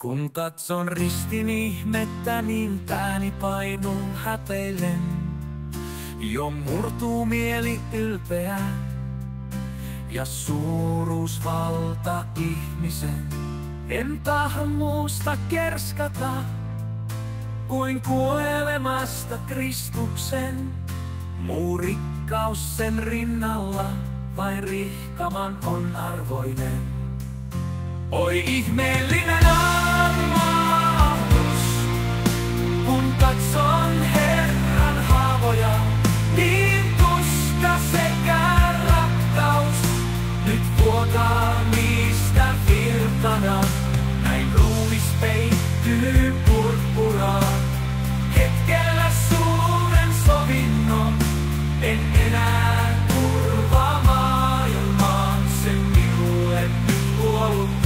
Kun katson ristin ihmettä, niin pääni painuu häpeilen. Jo murtuu mieli ylpeä ja suuruus valta ihmisen. En tahdo muusta kerskata kuin kuolemasta Kristuksen. Muu rikkaus sen rinnalla vain rihkaman on arvoinen. Oi ihmeellinen armahtus, kun katson Herran haavoja, niin tuska sekä rakkaus nyt vuotaa niistä virtana. Näin ruumis peittyy purppuraan, hetkellä suuren sovinnon. En enää turvaa maailmaan, se minulle nyt luovuttaa.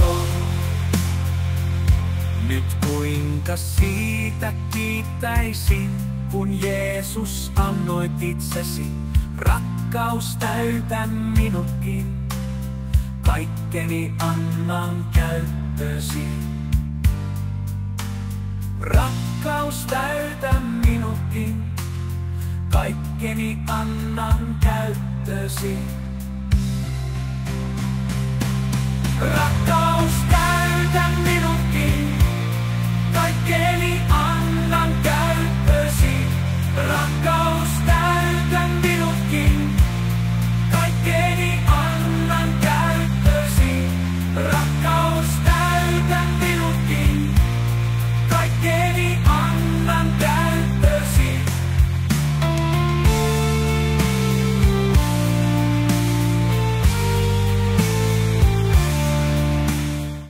Nyt kuinka siitä kiittäisin, kun Jeesus annoit itsesi. Rakkaus täytä minutkin, kaikkeni annan käyttösi. Rakkaus täytä minutkin, kaikkeni annan käyttösi. Rakkaus täytä